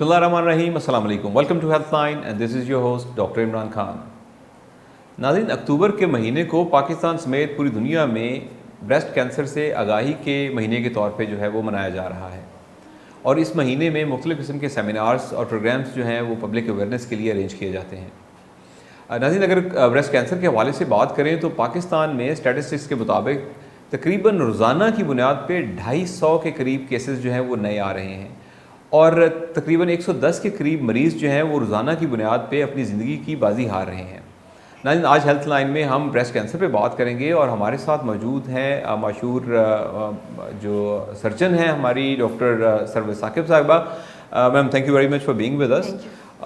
बिस्मिल्लाहिर्रहमानिर्रहीम, अस्सलाम वालेकुम। Welcome to Healthline and this is your host doctor Imran Khan. नाज़रीन, अक्टूबर के महीने को पाकिस्तान समेत पूरी दुनिया में ब्रेस्ट कैंसर से आगाही के महीने के तौर पे जो है वो मनाया जा रहा है और इस महीने में मुख्तलिफ़ किस्म के सेमिनार्स और प्रोग्राम्स जो हैं वो पब्लिक अवेयरनेस के लिए अरेंज किए जाते हैं। नाज़रीन, अगर ब्रेस्ट कैंसर के हवाले से बात करें तो पाकिस्तान में स्टैटिस्टिक्स के मुताबिक तकरीबन रोज़ाना की बुनियाद पे 250 के करीब केसेस जो हैं वो नए आ रहे हैं और तकरीबन 110 के करीब मरीज़ जो हैं वो रोज़ाना की बुनियाद पे अपनी ज़िंदगी की बाजी हार रहे हैं। नाज़रीन, आज हेल्थ लाइन में हम ब्रेस्ट कैंसर पे बात करेंगे और हमारे साथ मौजूद हैं मशहूर जो सर्जन हैं हमारी डॉक्टर सरवर साकिब साहिबा। Ma'am, thank you very much for being with us.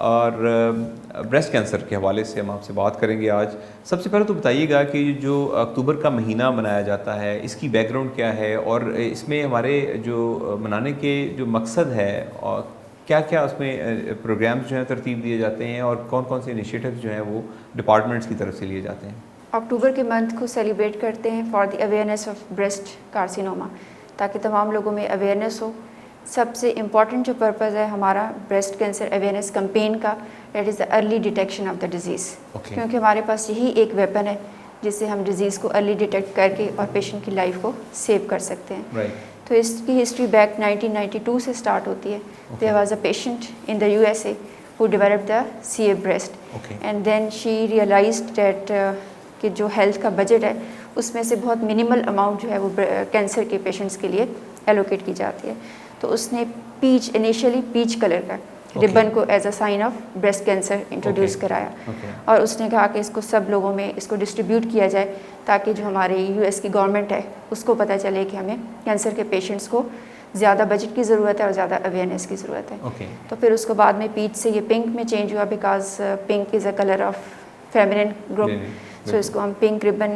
और ब्रेस्ट कैंसर के हवाले से हम आपसे बात करेंगे आज। सबसे पहले तो बताइएगा कि जो अक्टूबर का महीना मनाया जाता है इसकी बैकग्राउंड क्या है और इसमें हमारे जो मनाने के जो मकसद है और क्या क्या उसमें प्रोग्राम्स जो हैं तरतीब दिए जाते हैं और कौन कौन से इनिशिएटिव्स जो हैं वो डिपार्टमेंट्स की तरफ से लिए जाते हैं। अक्टूबर के मंथ को सेलिब्रेट करते हैं for the awareness of breast carcinoma, ताकि तमाम लोगों में अवेयरनेस हो। सबसे इम्पॉर्टेंट जो पर्पज़ है हमारा ब्रेस्ट कैंसर अवेयरनेस कैंपेन का, that is the early detection of the disease. क्योंकि हमारे पास यही एक वेपन है जिससे हम डिज़ीज़ को अर्ली डिटेक्ट करके और पेशेंट की लाइफ को सेव कर सकते हैं। तो इसकी हिस्ट्री बैक 1992 से स्टार्ट होती है। There was a patient in the USA who developed the CA breast, and then she realized that कि जो हेल्थ का बजट है उसमें से बहुत मिनिमल अमाउंट जो है वो कैंसर के पेशेंट्स के लिए एलोकेट की जाती है। तो उसने इनिशियली पीच कलर का रिबन को as a sign of breast cancer introduce कराया और उसने कहा कि इसको सब लोगों में इसको डिस्ट्रीब्यूट किया जाए ताकि जो हमारे US की गवर्नमेंट है उसको पता चले कि हमें कैंसर के पेशेंट्स को ज़्यादा बजट की ज़रूरत है और ज़्यादा अवेयरनेस की ज़रूरत है। तो फिर उसको बाद में पीच से ये पिंक में चेंज हुआ because pink is a colour of feminine group. So इसको हम पिंक रिबन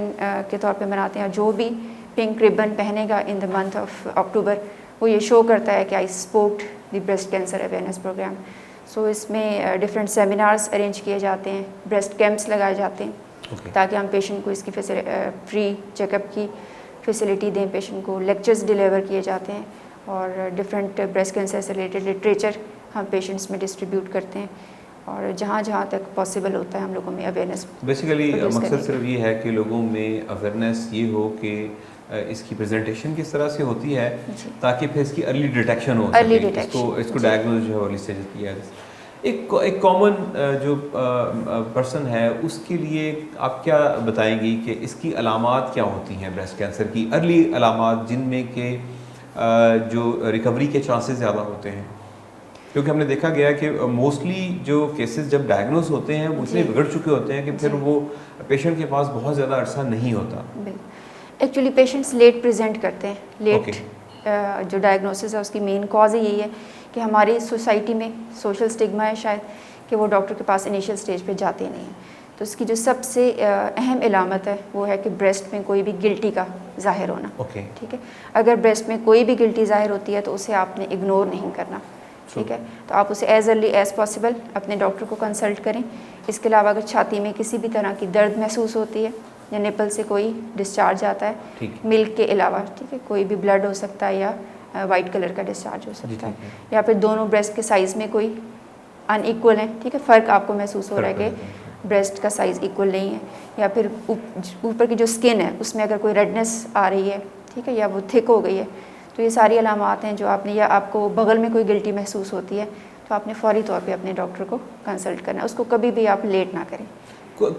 के तौर पे मनाते हैं और जो भी पिंक रिबन पहनेगा in the month of October वो ये शो करता है कि I support the breast cancer awareness programme. So इसमें डिफरेंट सेमिनार्स अरेंज किए जाते हैं, ब्रेस्ट कैंप्स लगाए जाते हैं ताकि हम पेशेंट को इसकी फ्री चेकअप की फैसिलिटी दें, पेशेंट को लेक्चर्स डिलीवर किए जाते हैं और डिफरेंट ब्रेस्ट कैंसर से रिलेटेड लिटरेचर हम पेशेंट्स में डिस्ट्रीब्यूट करते हैं और जहाँ जहाँ तक पॉसिबल होता है हम लोगों में अवेयरनेस। बेसिकली मकसद सिर्फ ये है कि लोगों में अवेयरनेस ये हो कि इसकी प्रेजेंटेशन किस तरह से होती है ताकि फिर इसकी अर्ली डिटेक्शन हो सके, इसको डायग्नोज जो है अर्ली स्टेज किया जाए। एक कॉमन जो पर्सन है उसके लिए आप क्या बताएंगी कि इसकी अलामात क्या होती हैं ब्रेस्ट कैंसर की अर्ली अलामात जिनमें के जो रिकवरी के चांसेस ज़्यादा होते हैं? क्योंकि हमने देखा गया कि मोस्टली जो केसेस जब डायग्नोज होते हैं वो इतने बिगड़ चुके होते हैं कि फिर वो पेशेंट के पास बहुत ज़्यादा अरसा नहीं होता। एक्चुअली पेशेंट्स लेट प्रेजेंट करते हैं, लेट जो डायग्नोसिस है उसकी मेन कॉज ही यही है कि हमारी सोसाइटी में सोशल स्टिग्मा है शायद कि वो डॉक्टर के पास इनिशियल स्टेज पे जाते नहीं हैं। तो इसकी जो सबसे अहम इलामत है वो है कि ब्रेस्ट में कोई भी गिल्टी का जाहिर होना। ठीक है, अगर ब्रेस्ट में कोई भी गिल्टी जाहिर होती है तो उसे आपने इग्नोर नहीं करना। ठीक है, तो आप उसे एज अर्ली एज पॉसिबल अपने डॉक्टर को कंसल्ट करें। इसके अलावा अगर छाती में किसी भी तरह की दर्द महसूस होती है या निपल से कोई डिस्चार्ज आता है मिल्क के अलावा, ठीक है, कोई भी ब्लड हो सकता है या वाइट कलर का डिस्चार्ज हो सकता है या फिर दोनों ब्रेस्ट के साइज़ में कोई अनइक्वल है, ठीक है, फ़र्क आपको महसूस हो रहा है कि ब्रेस्ट का साइज़ इक्वल नहीं है या फिर ऊपर की जो स्किन है उसमें अगर कोई रेडनेस आ रही है, ठीक है, या वो थिक हो गई है, तो ये सारी अलामात हैं जो आपने, या आपको बगल में कोई गिल्टी महसूस होती है तो आपने फौरी तौर पे अपने डॉक्टर को कंसल्ट करना है। उसको कभी भी आप लेट ना करें।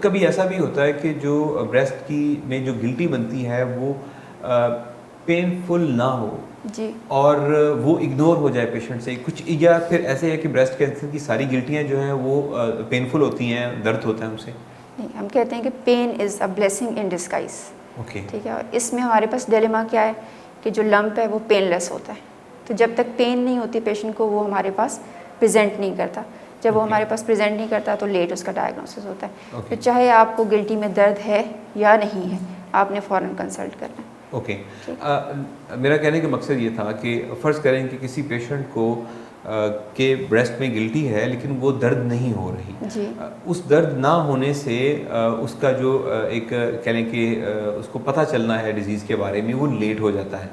कभी ऐसा भी होता है कि जो ब्रेस्ट की में जो गिल्टी बनती है वो पेनफुल ना हो जी और वो इग्नोर हो जाए पेशेंट से कुछ, या फिर ऐसे है कि ब्रेस्ट कैंसर की सारी गिल्टियाँ जो हैं वो पेनफुल होती हैं, दर्द होता है उनसे? नहीं, हम कहते हैं कि pain is a blessing in disguise. ठीक है, और इसमें हमारे पास डिलेमा क्या है कि जो लंप है वो पेनलेस होता है, तो जब तक पेन नहीं होती पेशेंट को वो हमारे पास प्रेजेंट नहीं करता। जब वो हमारे पास प्रेजेंट नहीं करता तो लेट उसका डायग्नोसिस होता है। तो चाहे आपको गिल्टी में दर्द है या नहीं है, आपने फ़ौरन कंसल्ट करना है। मेरा कहने का मकसद ये था कि फ़र्ज़ करें कि किसी पेशेंट को के ब्रेस्ट में गिल्टी है लेकिन वो दर्द नहीं हो रही, उस दर्द ना होने से उसका जो एक कह लें कि उसको पता चलना है डिज़ीज़ के बारे में वो लेट हो जाता है।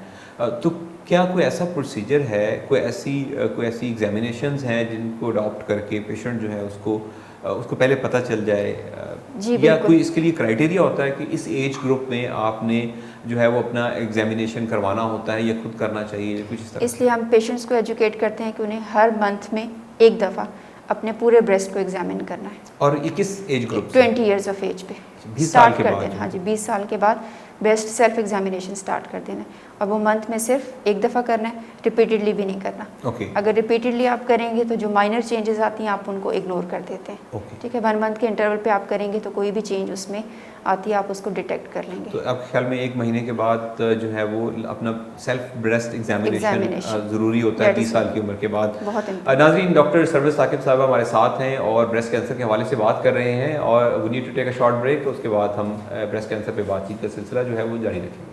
तो क्या कोई ऐसा प्रोसीजर है, कोई ऐसी एग्जामिनेशंस हैं जिनको अडॉप्ट करके पेशेंट जो है उसको पहले पता चल जाए, जी या बिल्कुल। कोई इसके लिए क्राइटेरिया होता है कि इस एज ग्रुप में आपने जो है वो अपना एग्जामिनेशन करवाना होता है या खुद करना चाहिए या कुछ इस तरह? इसलिए हम पेशेंट्स को एजुकेट करते हैं कि उन्हें हर मंथ में एक दफ़ा अपने पूरे ब्रेस्ट को एग्जामिन करना है। और ये किस एज ग्रुप से? 20 ईयर्स ऑफ एज पे 20 साल स्टार्ट के कर बाद देना। जो? हाँ जी, 20 साल के बाद ब्रेस्ट सेल्फ एग्जामिनेशन स्टार्ट कर देना है, और वो मंथ में सिर्फ एक दफ़ा करना है, रिपीटेडली भी नहीं करना। ओके अगर रिपीटेडली आप करेंगे तो जो माइनर चेंजेस आती हैं आप उनको इग्नोर कर देते हैं। ओके। ठीक है, 1 मंथ के इंटरवल पे आप करेंगे तो कोई भी चेंज उसमें आती है आप उसको डिटेक्ट कर लेंगे। तो आपके ख्याल में 1 महीने के बाद जो है वो अपना सेल्फ ब्रेस्ट एग्जामिनेशन Examination. ज़रूरी होता है That is 30 साल की उम्र के बाद। बहुत important। नाज़रीन, डॉक्टर सरवर साकिब साहब हमारे साथ हैं और ब्रेस्ट कैंसर के हवाले से बात कर रहे हैं, और we need to take a short break. उसके बाद हम ब्रेस्ट कैंसर पे बातचीत का सिलसिला जो है वो जारी रखेंगे।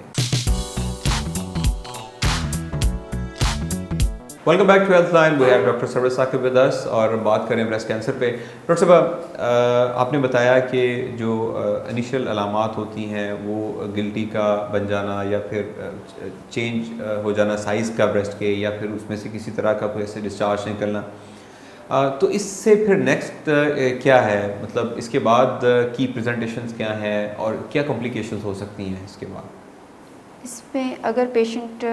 Welcome back to Health Line. We have doctor Sarwar Saqib with us और बात करें ब्रेस्ट कैंसर पे। डॉक्टर साहब, आपने बताया कि जो इनिशियल अलामात होती हैं वो गिल्टी का बन जाना या फिर चेंज हो जाना साइज़ का ब्रेस्ट के, या फिर उसमें से किसी तरह का कोई ऐसे डिस्चार्ज निकलना, तो इससे फिर नेक्स्ट क्या है, मतलब इसके बाद की प्रेजेंटेशंस क्या हैं और क्या कॉम्प्लिकेशंस हो सकती हैं इसके बाद? इसमें अगर पेशेंट,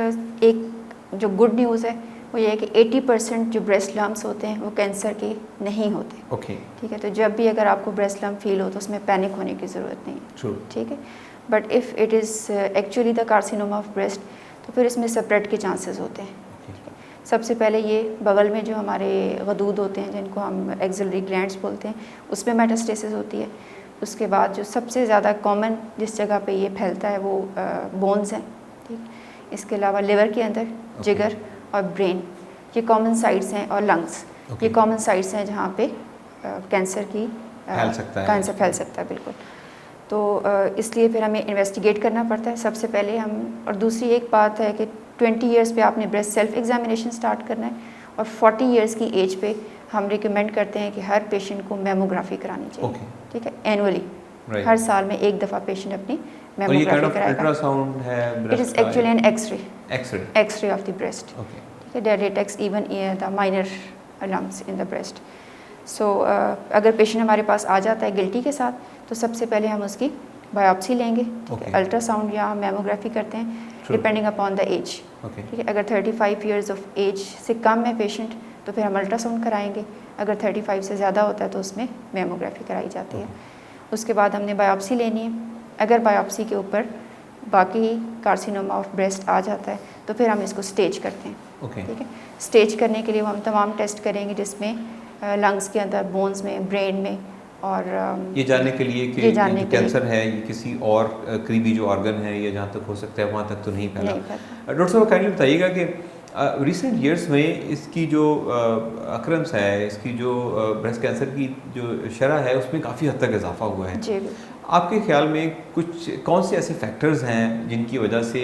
एक जो गुड न्यूज़ है वो ये है कि 80% जो ब्रेस्ट लम्प्स होते हैं वो कैंसर के नहीं होते। ओके। ठीक है, तो जब भी अगर आपको ब्रेस्ट लम्प फील हो तो उसमें पैनिक होने की ज़रूरत नहीं है। ट्रू। ठीक है, but if it is actually the carcinoma of breast तो फिर इसमें स्प्रेड के चांसेस होते हैं। सबसे पहले ये बगल में जो हमारे गदूद होते हैं जिनको हम एक्सिलरी ग्लैंड्स बोलते हैं उसमें मेटास्टेसिस होती है। उसके बाद जो सबसे ज़्यादा कॉमन जिस जगह पे ये फैलता है वो बोन्स हैं। ठीक, इसके अलावा लिवर के अंदर, जिगर और ब्रेन, ये कॉमन साइट्स हैं, और लंग्स, ये कॉमन साइट्स हैं जहाँ पे कैंसर की फैल सकता है। कैंसर फैल सकता है, बिल्कुल। तो इसलिए फिर हमें इन्वेस्टिगेट करना पड़ता है सबसे पहले हम। और दूसरी एक बात है कि 20 ईयर्स पे आपने ब्रेस्ट सेल्फ एग्जामिनेशन स्टार्ट करना है, और 40 ईयर्स की एज पे हम रिकमेंड करते हैं कि हर पेशेंट को मेमोग्राफी करानी चाहिए। ठीक है, एनुअली, हर साल में एक दफ़ा पेशेंट अपनी मेमोग्राफी कराएगा। अल्ट्रासाउंड है it is actually an x-ray of the breast. Okay. ठीक है, that detects even the minor lumps in the breast. So अगर पेशेंट हमारे पास आ जाता है गिल्टी के साथ तो सबसे पहले हम उसकी बायोप्सी लेंगे। अल्ट्रासाउंड या मेमोग्राफी करते हैं डिपेंडिंग अपॉन द एज। ठीक है, अगर 35 ईयर्स ऑफ एज से कम है पेशेंट तो फिर हम अल्ट्रासाउंड कराएंगे, अगर 35 से ज़्यादा होता है तो उसमें मेमोग्राफी कराई जाती है। उसके बाद हमने बायोप्सी लेनी है। अगर बायोप्सी के ऊपर बाकी कार्सिनोमा ऑफ ब्रेस्ट आ जाता है तो फिर हम इसको स्टेज करते हैं। ठीक है, स्टेज करने के लिए हम तमाम टेस्ट करेंगे जिसमें लंग्स के अंदर, बोन्स में, ब्रेन में, और ये जानने के लिए कि जो कैंसर है ये किसी और करीबी जो ऑर्गन है या जहाँ तक हो सकता है वहाँ तक तो नहीं फैला। डॉक्टर साहब काइंडली बताइएगा कि रिसेंट ईयर्स में इसकी जो अक्रंस है, इसकी जो ब्रेस्ट कैंसर की जो शरह है उसमें काफ़ी हद तक इजाफा हुआ है। जी। आपके ख्याल में कौन से ऐसे फैक्टर्स हैं जिनकी वजह से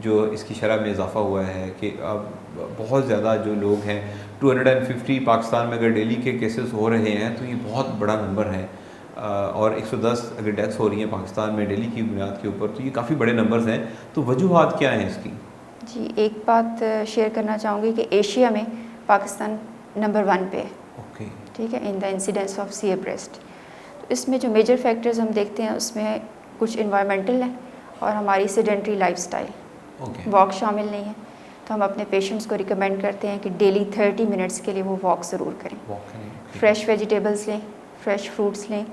जो इसकी शरह में इजाफा हुआ है कि अब बहुत ज़्यादा जो लोग हैं, 250 पाकिस्तान में अगर डेली के केसेस हो रहे हैं तो ये बहुत बड़ा नंबर है, और 110 अगर डेथ्स हो रही हैं पाकिस्तान में डेली की बुनियाद के ऊपर, तो ये काफ़ी बड़े नंबर्स हैं। तो वजूहात क्या हैं इसकी? जी, एक बात शेयर करना चाहूँगी कि एशिया में पाकिस्तान नंबर 1 पे है। ओके। ठीक है, in the incidence of CA breast. तो इसमें जो मेजर फैक्टर्स हम देखते हैं उसमें कुछ इन्वायरमेंटल हैं और हमारी सेडेंट्री लाइफस्टाइल। वॉक शामिल नहीं है, तो हम अपने पेशेंट्स को रिकमेंड करते हैं कि डेली 30 मिनट्स के लिए वो वॉक ज़रूर करें। फ्रेश वेजिटेबल्स लें, फ्रेश फ्रूट्स लें,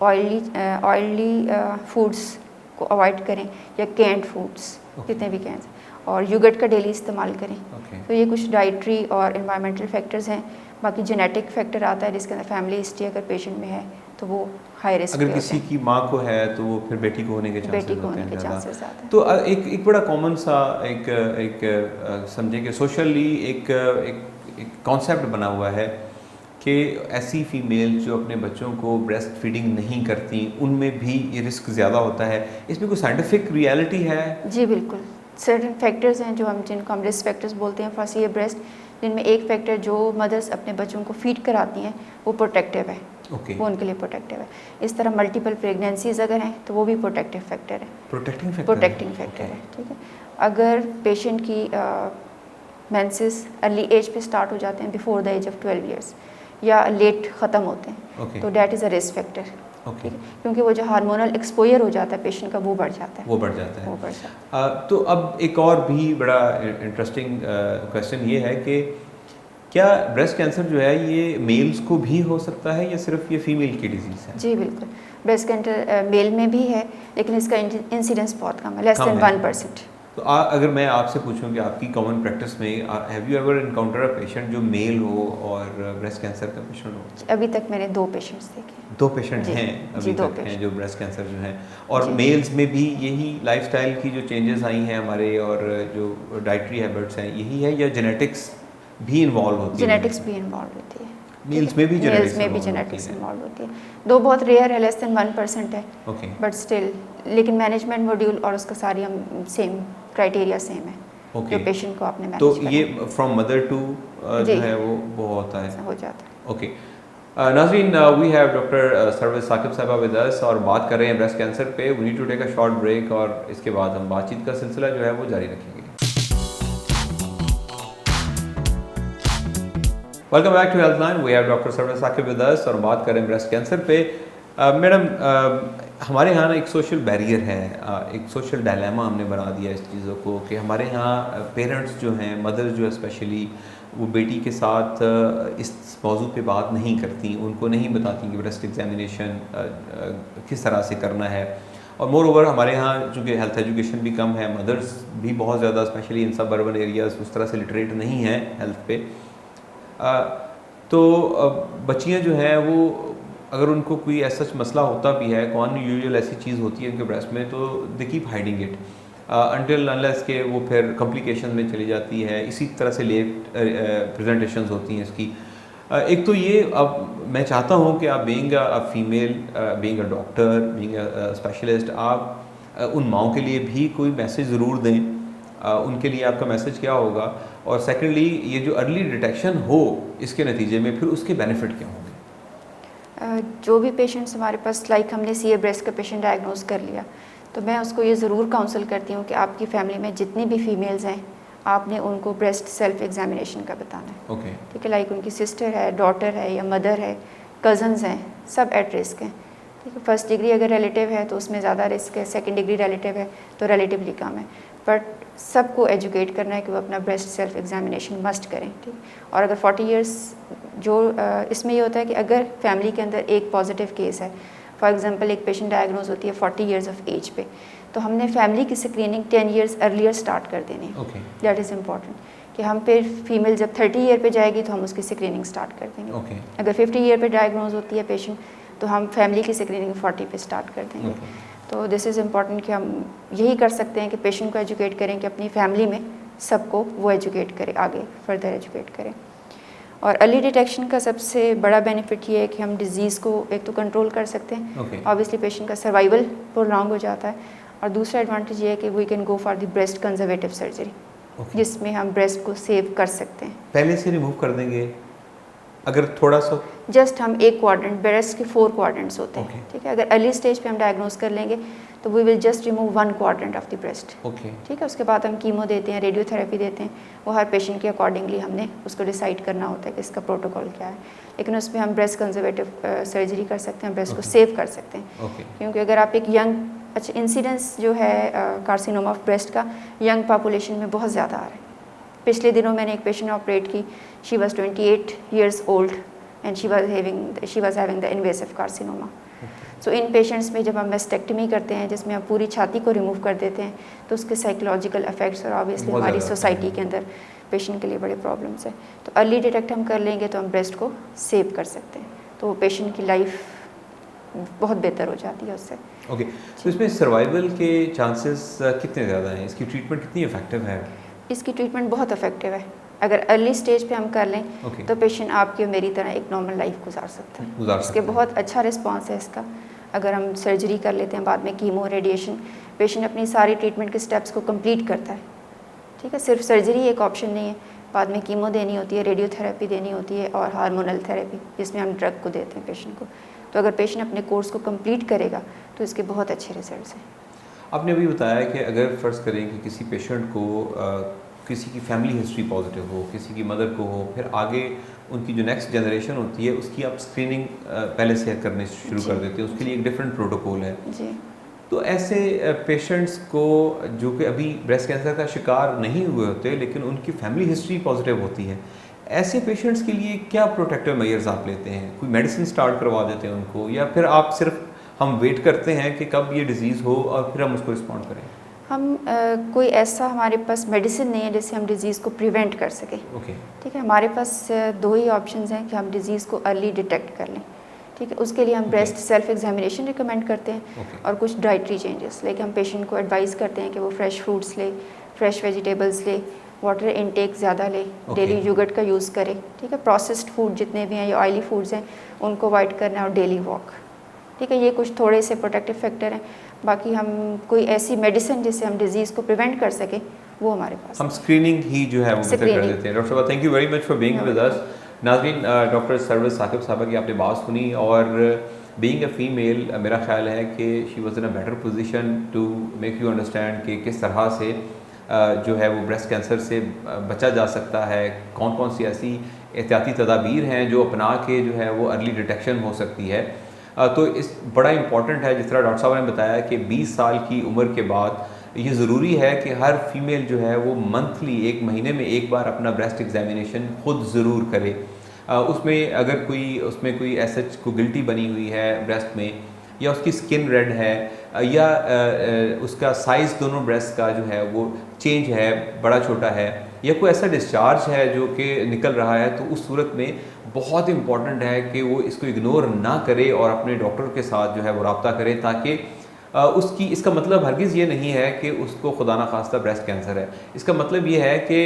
ऑयली फूड्स को अवॉइड करें, या कैंड फूड्स जितने भी कैंड, और योगर्ट का डेली इस्तेमाल करें। तो ये कुछ डाइटरी और इन्वायरमेंटल फैक्टर्स हैं। बाकी जेनेटिक फैक्टर आता है जिसके अंदर फैमिली हिस्ट्री अगर पेशेंट में है तो वो हाई रिस्क। अगर किसी की माँ को है तो वो फिर बेटी को होने के चांसेस ज़्यादा हैं। तो एक बड़ा कॉमन सा एक समझे कि सोशली एक कॉन्सेप्ट बना हुआ है कि ऐसी फीमेल जो अपने बच्चों को ब्रेस्ट फीडिंग नहीं करती उनमें भी ये रिस्क ज़्यादा होता है। इसमें कोई साइंटिफिक रियलिटी है? जी बिल्कुल, सर्टेन फैक्टर्स हैं जिनको हम रिस्क फैक्टर्स बोलते हैं फॉर सीए ब्रेस्ट, जिनमें एक फैक्टर जो मदर्स अपने बच्चों को फीड कराती हैं वो प्रोटेक्टिव है। वो उनके लिए प्रोटेक्टिव है। इस तरह मल्टीपल प्रेगनेंसीज अगर हैं तो वो भी प्रोटेक्टिव फैक्टर है। प्रोटेक्टिंग फैक्टर है। ठीक है, अगर पेशेंट की मेंसेस अर्ली एज पे स्टार्ट हो जाते हैं, before the age of 12 years, या लेट ख़त्म होते हैं, Okay. तो that is a risk factor. Okay, क्योंकि वो जो हार्मोनल एक्सपोजर हो जाता है पेशेंट का, वो बढ़ जाता है, वो बढ़ जाता वो है। बढ़ जाता है। तो अब एक और भी बड़ा इंटरेस्टिंग क्वेश्चन ये है कि क्या ब्रेस्ट कैंसर जो है ये मेल्स को भी हो सकता है या सिर्फ ये फीमेल की डिजीज़ है? जी बिल्कुल, ब्रेस्ट कैंसर मेल में भी है, लेकिन इसका इंसिडेंस बहुत कम है, लेस कम देन है। 1%। तो अगर मैं आपसे पूछूं कि आपकी कॉमन प्रैक्टिस में have you ever encounter a patient जो मेल हो और ब्रेस्ट कैंसर का पेशेंट हो? अभी तक मैंने 2 पेशेंट्स देखे। 2 पेशेंट जी, हैं जी, अभी 2 तक हैं पेशेंट। जो ब्रेस्ट कैंसर जो हैं, और जी। मेल्स में भी यही लाइफस्टाइल की जो चेंजेस आई हैं हमारे और जो डाइटरी हैबिट्स हैं यही है, या जेनेटिक्स भी इन्वॉल्व होती है? जेनेटिक्स भी इन्वॉल्व होती है। मेल्स में भी मेल्स जेनेटिक्स में भी involved जेनेटिक्स होती है? इन्वॉल्व होती है। 2 बहुत रेयर है, लेस देन 1% है, ओके, बट स्टिल, लेकिन मैनेजमेंट मॉड्यूल और उसका सारी हम सेम क्राइटेरिया सेम है, ओके। जो पेशेंट को आपने तो मैनेज ये करना फ्रॉम मदर टू जी। जो है वो होता है? हो जाता है। ओके नाज़रीन, we have doctor Sarwez Saqib साहिबा विद अस और बात कर रहे हैं ब्रेस्ट कैंसर पे। We need to take a short break और इसके बाद हम बातचीत का सिलसिला जो है वो जारी रखेंगे। Welcome back to Healthline, we have doctor Sarwez Saqib with us और बात कर रहे हैं ब्रेस्ट कैंसर पे। मैडम, हमारे यहाँ ना एक सोशल बैरियर है, एक सोशल डायलेमा हमने बना दिया इस चीज़ों को कि हमारे यहाँ पेरेंट्स जो हैं, मदर्स जो स्पेशली, वो बेटी के साथ इस मौजू पे बात नहीं करती, उनको नहीं बताती कि ब्रेस्ट एग्जामिनेशन किस तरह से करना है। और मोर ओवर हमारे यहाँ चूँकि हेल्थ एजुकेशन भी कम है, मदर्स भी बहुत ज़्यादा स्पेशली इन सब अर्बन एरियाज़ उस तरह से लिटरेट नहीं हैं हेल्थ पे। तो बच्चियाँ जो हैं वो अगर उनको कोई ऐसा मसला होता भी है, कौन यूजुअल ऐसी चीज़ होती है उनके ब्रेस्ट में, तो they keep hiding it until unless के वो फिर कॉम्प्लिकेशन में चली जाती है। इसी तरह से लेट प्रेजेंटेशंस होती हैं इसकी। एक तो ये, अब मैं चाहता हूँ कि आप being a female, being a doctor, being a specialist, आप उन माओं के लिए भी कोई मैसेज ज़रूर दें। उनके लिए आपका मैसेज क्या होगा? और सेकेंडली, ये जो अर्ली डिटेक्शन हो इसके नतीजे में फिर उसके बेनिफिट क्या होंगे? जो भी पेशेंट्स हमारे पास, लाइक हमने सीए ब्रेस्ट का पेशेंट डायग्नोज कर लिया, तो मैं उसको ये ज़रूर काउंसल करती हूँ कि आपकी फैमिली में जितनी भी फीमेल्स हैं, आपने उनको ब्रेस्ट सेल्फ एग्जामिनेशन का बताना है। ओके, ठीक है, लाइक उनकी सिस्टर है, डॉटर है या मदर है, कज़न्स हैं, सब एट रिस्क हैं। ठीक है, फर्स्ट डिग्री अगर रिलेटिव है तो उसमें ज़्यादा रिस्क है, सेकंड डिग्री रिलेटिव है तो रिलेटिवली कम है, बट सबको एजुकेट करना है कि वो अपना ब्रेस्ट सेल्फ एग्जामिनेशन मस्ट करें। ठीक, और अगर 40 इयर्स जो इसमें ये होता है कि अगर फैमिली के अंदर एक पॉजिटिव केस है, फॉर एग्जांपल एक पेशेंट डायग्नोज होती है 40 इयर्स ऑफ एज पे, तो हमने फैमिली की स्क्रीनिंग 10 इयर्स अर्लियर स्टार्ट कर देनी है। ओके, दैट इज़ इम्पॉर्टेंट कि हम फिर फीमेल जब 30 ईयर पे जाएगी तो हम उसकी स्क्रीनिंग स्टार्ट कर देंगे। ओके, अगर 50 ईयर पे डायग्नोज होती है पेशेंट, तो हम फैमिली की स्क्रीनिंग 40 पे स्टार्ट कर देंगे। ओके। तो दिस इज़ इम्पॉर्टेंट कि हम यही कर सकते हैं कि पेशेंट को एजुकेट करें कि अपनी फैमिली में सबको वो एजुकेट करें, आगे फर्दर एजुकेट करें। और अर्ली डिटेक्शन का सबसे बड़ा बेनिफिट ये है कि हम डिज़ीज़ को एक तो कंट्रोल कर सकते हैं, ओके, ऑब्वियसली पेशेंट का सर्वाइवल प्रोलॉन्ग हो जाता है, और दूसरा एडवांटेज ये है कि we can go for the breast conservative surgery, okay. जिसमें हम ब्रेस्ट को सेव कर सकते हैं। पहले से रिमूव कर देंगे अगर थोड़ा सा? जस्ट हम एक क्वाड्रेंट, ब्रेस्ट के 4 क्वाड्रेंट्स होते हैं। Okay. ठीक है, अगर अर्ली स्टेज पे हम डायग्नोज कर लेंगे तो we will just remove 1 quadrant of the breast. Okay, ठीक है, उसके बाद हम कीमो देते हैं, रेडियोथेरेपी देते हैं, वो हर पेशेंट के अकॉर्डिंगली हमने उसको डिसाइड करना होता है कि इसका प्रोटोकॉल क्या है, लेकिन उसमें हम ब्रेस्ट कंजर्वेटिव सर्जरी कर सकते हैं, ब्रेस्ट को Okay. सेव कर सकते हैं। ओके, क्योंकि अगर आप एक यंग, अच्छा इंसिडेंस जो है कार्सिनोमा ऑफ ब्रेस्ट का यंग पॉपुलेशन में बहुत ज़्यादा आ रहा है। पिछले दिनों मैंने एक पेशेंट ऑपरेट की, she was 28 years old and she was having the invasive carcinoma. So in patients में जब हम मेस्टेक्टमी करते हैं, जिसमें हम पूरी छाती को रिमूव कर देते हैं, तो उसके साइकोलॉजिकल इफेक्ट्स और ऑब्वियसली बहुत हमारी ज़्यादा सोसाइटी के अंदर पेशेंट के लिए बड़े प्रॉब्लम्स हैं। तो अर्ली डिटेक्ट हम कर लेंगे तो हम ब्रेस्ट को सेव कर सकते हैं, तो पेशेंट की लाइफ बहुत बेहतर हो जाती है उससे। ओके। तो इसमें सर्वाइवल के चांसेस कितने ज़्यादा हैं? इसकी ट्रीटमेंट कितनी इफेक्टिव है? इसकी ट्रीटमेंट बहुत इफेक्टिव है। अगर अर्ली स्टेज पे हम कर लें ओके, तो पेशेंट आपकी और मेरी तरह एक नॉर्मल लाइफ गुजार सकता है। गुजार इसके सकते हैं। बहुत अच्छा रिस्पांस है इसका। अगर हम सर्जरी कर लेते हैं, बाद में कीमो, रेडिएशन, पेशेंट अपनी सारी ट्रीटमेंट के स्टेप्स को कंप्लीट करता है। ठीक है, सिर्फ सर्जरी एक ऑप्शन नहीं है, बाद में कीमो देनी होती है, रेडियोथेरेपी देनी होती है और हार्मोनल थेरेपी, जिसमें हम ड्रग को देते हैं पेशेंट को। तो अगर पेशेंट अपने कोर्स को कंप्लीट करेगा तो इसके बहुत अच्छे रिजल्ट्स हैं। आपने अभी बताया कि अगर फ़र्ज़ करें कि किसी पेशेंट को किसी की फैमिली हिस्ट्री पॉजिटिव हो, किसी की मदर को हो, फिर आगे उनकी जो नेक्स्ट जनरेशन होती है उसकी आप स्क्रीनिंग पहले से करने शुरू कर जी देते हैं, उसके लिए जी एक डिफरेंट प्रोटोकॉल है। जी। तो ऐसे पेशेंट्स को जो कि अभी ब्रेस्ट कैंसर का शिकार नहीं हुए होते लेकिन उनकी फैमिली हिस्ट्री पॉजिटिव होती है, ऐसे पेशेंट्स के लिए क्या प्रोटेक्टिव मेजर्स आप लेते हैं? कोई मेडिसिन स्टार्ट करवा देते हैं उनको, या फिर आप सिर्फ हम वेट करते हैं कि कब ये डिज़ीज़ हो और फिर हम उसको रिस्पॉन्ड करें? हम कोई ऐसा हमारे पास मेडिसिन नहीं है जिससे हम डिज़ीज़ को प्रिवेंट कर सकें। ओके। ठीक है, हमारे पास दो ही ऑप्शंस हैं कि हम डिज़ीज़ को अर्ली डिटेक्ट कर लें। ठीक है, उसके लिए हम okay. Breast self examination recommend करते हैं ओके। और कुछ डाइटरी चेंजेस, लाइक हम पेशेंट को एडवाइस करते हैं कि वो फ्रेश फ्रूट्स ले, फ्रेश वेजिटेबल्स ले, वाटर इनटेक ज़्यादा ले, ओके। डेली योगर्ट का यूज़ करे। ठीक है, प्रोसेस्ड फूड जितने भी हैं या ऑयली फूड्स हैं उनको अवॉइड करना है और डेली वॉक। ठीक है, ये कुछ थोड़े से प्रोटेक्टिव फैक्टर हैं। बाकी हम कोई ऐसी मेडिसिन जिससे हम डिज़ीज़ को प्रिवेंट कर सकें वो हमारे पास हम स्क्रीनिंग ही जो है वो बेहतर कर स्क्रीनिंग। देते हैं। डॉक्टर साहब, thank you very much for being with us. नाज़रीन, डॉक्टर सरवत साकिब साहबा की आपने बात सुनी, और बीइंग अ फीमेल मेरा ख्याल है कि she was in a better position to make you understand कि किस तरह से जो है वो ब्रेस्ट कैंसर से बचा जा सकता है, कौन कौन सी ऐसी एहतियाती तदाबीर हैं जो अपना के जो है वो अर्ली डिटेक्शन हो सकती है। तो इस बड़ा इम्पॉर्टेंट है, जिस तरह डॉक्टर साहब ने बताया कि 20 साल की उम्र के बाद ये ज़रूरी है कि हर फीमेल जो है वो मंथली, एक महीने में एक बार अपना ब्रेस्ट एग्जामिनेशन खुद ज़रूर करे। उसमें अगर कोई उसमें कोई ऐसा कोई गिल्टी बनी हुई है ब्रेस्ट में, या उसकी स्किन रेड है, या उसका साइज़ दोनों ब्रेस्ट का जो है वो चेंज है, बड़ा छोटा है, या कोई ऐसा डिस्चार्ज है जो कि निकल रहा है, तो उस सूरत में बहुत इम्पॉर्टेंट है कि वो इसको इग्नोर ना करे और अपने डॉक्टर के साथ जो है वो रब्ता करे, ताकि उसकी, इसका मतलब हरगिज़ ये नहीं है कि उसको खुदा न खास्ता ब्रेस्ट कैंसर है। इसका मतलब ये है कि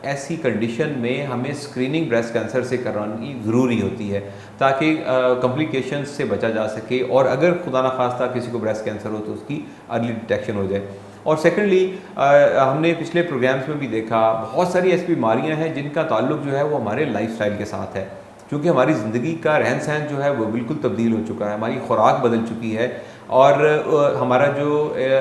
ऐसी कंडीशन में हमें स्क्रीनिंग ब्रेस्ट कैंसर से करानी ज़रूरी होती है, ताकि कॉम्प्लिकेशंस से बचा जा सके, और अगर खुदा न खास्ता किसी को ब्रेस्ट कैंसर हो तो उसकी अर्ली डिटेक्शन हो जाए। और सेकेंडली, हमने पिछले प्रोग्राम्स में भी देखा, बहुत सारी ऐसी बीमारियाँ हैं जिनका ताल्लुक जो है वो हमारे लाइफस्टाइल के साथ है, क्योंकि हमारी ज़िंदगी का रहन सहन जो है वो बिल्कुल तब्दील हो चुका है, हमारी खुराक बदल चुकी है, और हमारा जो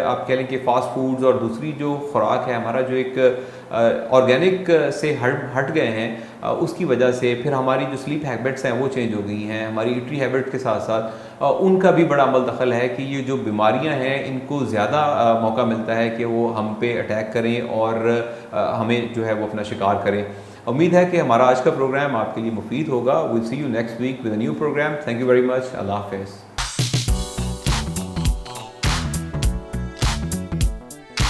आप कह लें कि फ़ास्ट फूड्स और दूसरी जो खुराक है, हमारा जो एक ऑर्गेनिक से हट गए हैं, उसकी वजह से फिर हमारी जो स्लीप हैबिट्स हैं वो चेंज हो गई हैं। हमारी ईटरी हैबिट के साथ साथ उनका भी बड़ा अमल दखल है कि ये जो बीमारियां हैं इनको ज़्यादा मौका मिलता है कि वो हम पे अटैक करें और हमें जो है वो अपना शिकार करें। उम्मीद है कि हमारा आज का प्रोग्राम आपके लिए मुफीद होगा। Will see you next week with a new programme. Thank you very much. Allah हाफ़िज़।